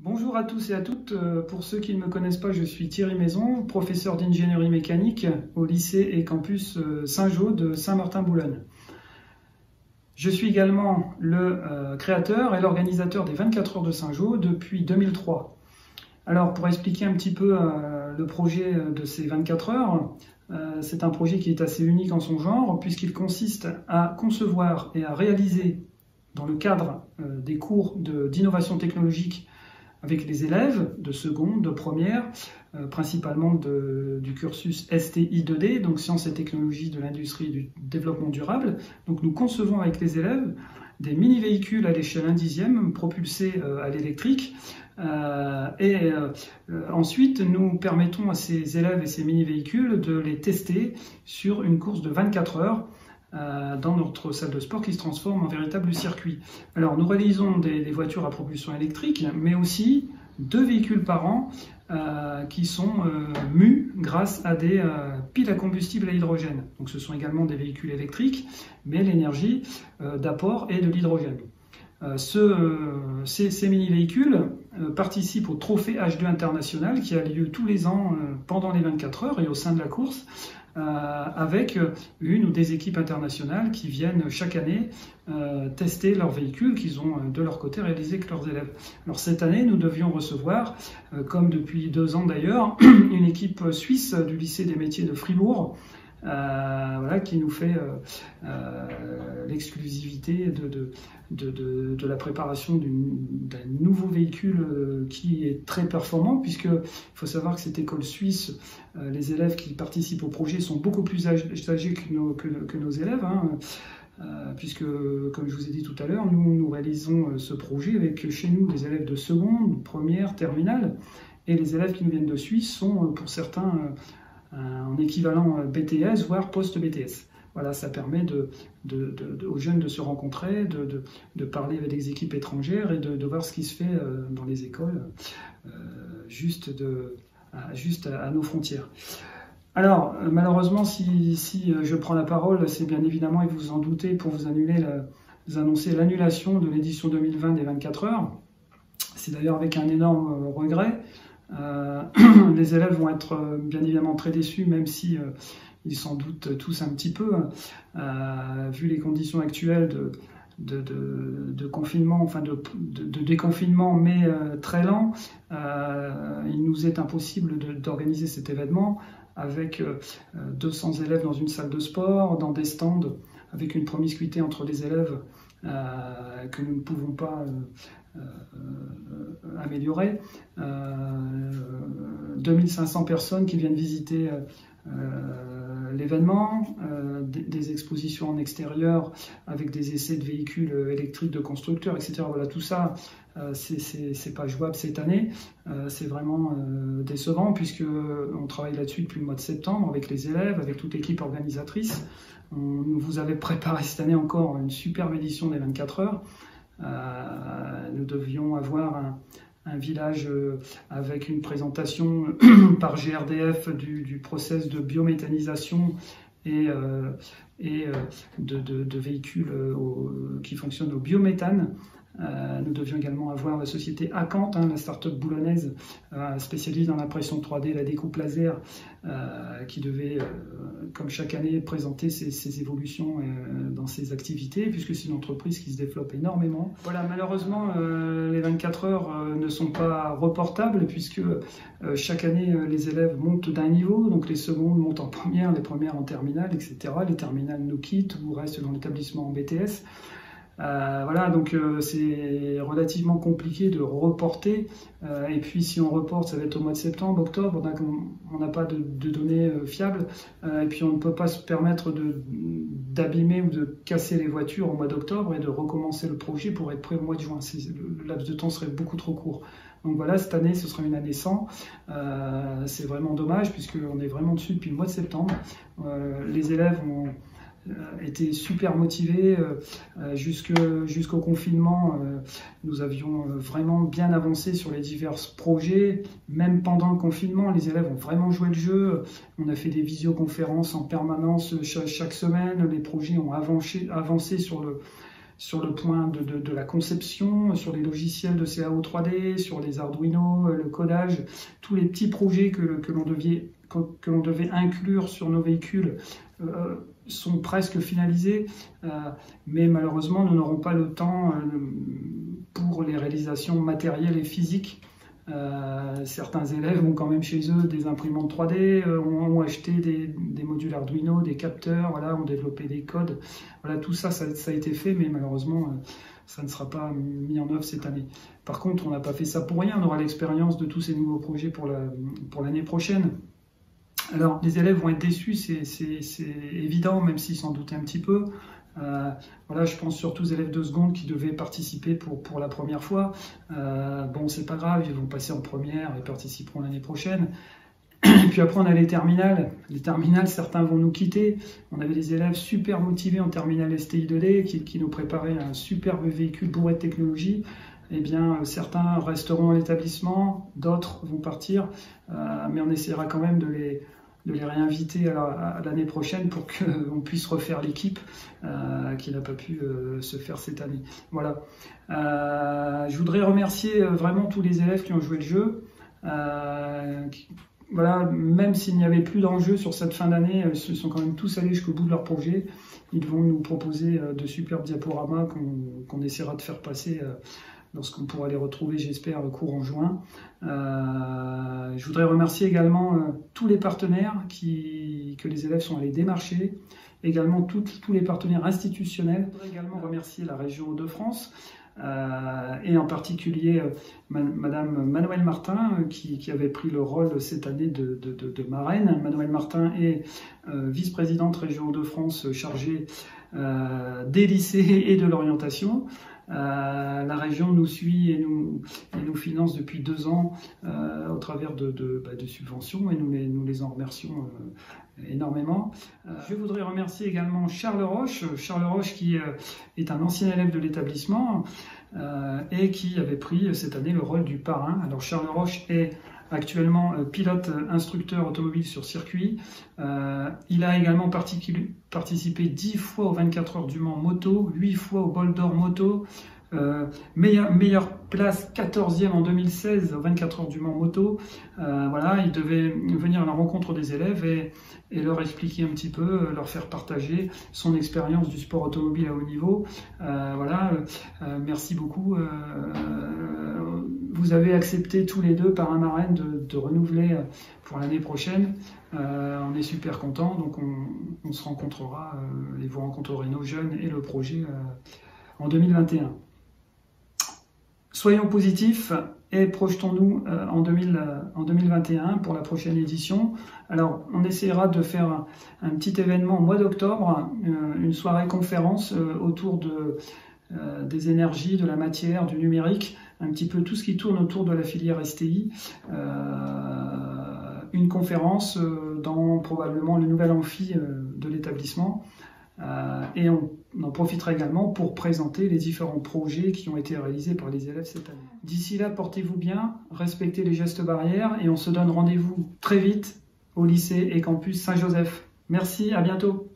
Bonjour à tous et à toutes. Pour ceux qui ne me connaissent pas, je suis Thierry Maison, professeur d'ingénierie mécanique au lycée et campus Saint-Jean de Saint-Martin-Boulogne. Je suis également le créateur et l'organisateur des 24 heures de Saint-Jean depuis 2003. Alors pour expliquer un petit peu le projet de ces 24 heures, c'est un projet qui est assez unique en son genre puisqu'il consiste à concevoir et à réaliser dans le cadre des cours d'innovation technologique avec les élèves de seconde, de première, principalement du cursus STI 2D, donc sciences et technologies de l'industrie et du développement durable. Donc nous concevons avec les élèves des mini-véhicules à l'échelle 1/10 propulsés à l'électrique. Ensuite, nous permettons à ces élèves et ces mini-véhicules de les tester sur une course de 24 heures dans notre salle de sport qui se transforme en véritable circuit. Alors nous réalisons des voitures à propulsion électrique, mais aussi 2 véhicules par an qui sont mus grâce à des piles à combustible à hydrogène. Donc ce sont également des véhicules électriques, mais l'énergie d'apport est de l'hydrogène. Ces mini-véhicules participent au trophée H2 international qui a lieu tous les ans pendant les 24 heures et au sein de la course, avec une ou des équipes internationales qui viennent chaque année tester leurs véhicules qu'ils ont de leur côté réalisés avec leurs élèves. Alors cette année, nous devions recevoir, comme depuis 2 ans d'ailleurs, une équipe suisse du lycée des métiers de Fribourg, qui nous fait l'exclusivité de la préparation d'un nouveau véhicule qui est très performant, puisqu'il faut savoir que cette école suisse, les élèves qui participent au projet sont beaucoup plus âgés que nos élèves, puisque, comme je vous ai dit tout à l'heure, nous réalisons ce projet avec chez nous des élèves de seconde, première, terminale, et les élèves qui nous viennent de Suisse sont pour certains en équivalent BTS, voire post-BTS. Voilà, ça permet aux jeunes de se rencontrer, de parler avec des équipes étrangères et de voir ce qui se fait dans les écoles, juste à nos frontières. Alors, malheureusement, si je prends la parole, c'est bien évidemment, et vous vous en doutez, pour vous annoncer l'annulation de l'édition 2020 des 24 heures. C'est d'ailleurs avec un énorme regret. Les élèves vont être bien évidemment très déçus, même si ils s'en doutent tous un petit peu, vu les conditions actuelles de confinement, enfin de déconfinement, mais très lent. Il nous est impossible d'organiser cet événement avec 200 élèves dans une salle de sport, dans des stands, avec une promiscuité entre les élèves que nous ne pouvons pas améliorer. 2500 personnes qui viennent visiter l'événement, des expositions en extérieur avec des essais de véhicules électriques de constructeurs, etc. Voilà, tout ça, c'est pas jouable cette année. C'est vraiment décevant puisque on travaille là-dessus depuis le mois de septembre avec les élèves, avec toute l'équipe organisatrice. On vous avait préparé cette année encore une superbe édition des 24 heures. Nous devions avoir un village avec une présentation par GRDF du process de biométhanisation et de véhicules qui fonctionnent au biométhane. Nous devions également avoir la société Acant, la start-up boulonnaise spécialisée dans l'impression 3D, la découpe laser, qui devait, comme chaque année, présenter ses évolutions dans ses activités, puisque c'est une entreprise qui se développe énormément. Voilà, malheureusement, les 24 heures ne sont pas reportables, puisque chaque année, les élèves montent d'un niveau, donc les secondes montent en première, les premières en terminale, etc. Les terminales nous quittent ou restent dans l'établissement en BTS. Voilà, donc c'est relativement compliqué de reporter. Et puis si on reporte, ça va être au mois de septembre, octobre, on n'a pas de données fiables. Et puis on ne peut pas se permettre d'abîmer ou de casser les voitures au mois d'octobre et de recommencer le projet pour être prêt au mois de juin. Le laps de temps serait beaucoup trop court. Donc voilà, cette année, ce sera une année sans. C'est vraiment dommage puisqu'on est vraiment dessus depuis le mois de septembre. Les élèves ont été super motivés jusqu'au confinement. Nous avions vraiment bien avancé sur les divers projets. Même pendant le confinement, les élèves ont vraiment joué le jeu. On a fait des visioconférences en permanence chaque semaine. Les projets ont avancé sur sur le point de la conception, sur les logiciels de CAO 3D, sur les Arduino, le codage, tous les petits projets que l'on devait inclure sur nos véhicules sont presque finalisés, mais malheureusement nous n'aurons pas le temps pour les réalisations matérielles et physiques. Certains élèves ont quand même chez eux des imprimantes 3D, ont acheté des modules Arduino, des capteurs, voilà, ont développé des codes. Voilà, tout ça, ça a été fait, mais malheureusement, ça ne sera pas mis en œuvre cette année. Par contre, on n'a pas fait ça pour rien. On aura l'expérience de tous ces nouveaux projets pour l'année prochaine. Alors, les élèves vont être déçus, c'est évident, même s'ils s'en doutaient un petit peu. Voilà, je pense surtout aux élèves de seconde qui devaient participer pour la première fois. Bon, c'est pas grave, ils vont passer en première et participeront l'année prochaine. Et puis après, on a les terminales. Les terminales, certains vont nous quitter. On avait des élèves super motivés en terminale STI 2D qui nous préparaient un superbe véhicule bourré de technologie. Eh bien, certains resteront à l'établissement, d'autres vont partir, mais on essaiera quand même de les réinviter à l'année prochaine pour qu'on puisse refaire l'équipe qui n'a pas pu se faire cette année. Voilà. Je voudrais remercier vraiment tous les élèves qui ont joué le jeu. Voilà, même s'il n'y avait plus d'enjeux sur cette fin d'année, ils se sont quand même tous allés jusqu'au bout de leur projet. Ils vont nous proposer de superbes diaporamas qu'on essaiera de faire passer lorsqu'on pourra les retrouver, j'espère, courant juin. Je voudrais remercier également tous les partenaires que les élèves sont allés démarcher, également tous les partenaires institutionnels. Je voudrais également remercier la région Hauts-de-France, et en particulier Madame Manuelle Martin, qui avait pris le rôle cette année de marraine. Manuelle Martin est vice-présidente région Hauts-de-France chargée des lycées et de l'orientation. La région nous suit et nous finance depuis 2 ans au travers de subventions, et nous les en remercions énormément. Je voudrais remercier également Charles Roche qui est un ancien élève de l'établissement et qui avait pris cette année le rôle du parrain. Alors Charles Roche est actuellement pilote instructeur automobile sur circuit. Il a également participé 10 fois aux 24 heures du Mans moto, 8 fois au Bol d'Or moto, meilleure place 14e en 2016 aux 24 heures du Mans moto. Voilà, il devait venir à la rencontre des élèves et leur expliquer un petit peu, leur faire partager son expérience du sport automobile à haut niveau. Voilà, merci beaucoup. Vous avez accepté tous les deux par un marraine de renouveler pour l'année prochaine. On est super contents, donc on se rencontrera et vous rencontrerez nos jeunes et le projet en 2021. Soyons positifs et projetons-nous en 2021 pour la prochaine édition. Alors, on essaiera de faire un petit événement au mois d'octobre, une soirée conférence autour des énergies, de la matière, du numérique, un petit peu tout ce qui tourne autour de la filière STI. Une conférence dans probablement le nouvel amphi de l'établissement. Et on en profitera également pour présenter les différents projets qui ont été réalisés par les élèves cette année. D'ici là, portez-vous bien, respectez les gestes barrières et on se donne rendez-vous très vite au lycée et campus Saint-Joseph. Merci, à bientôt.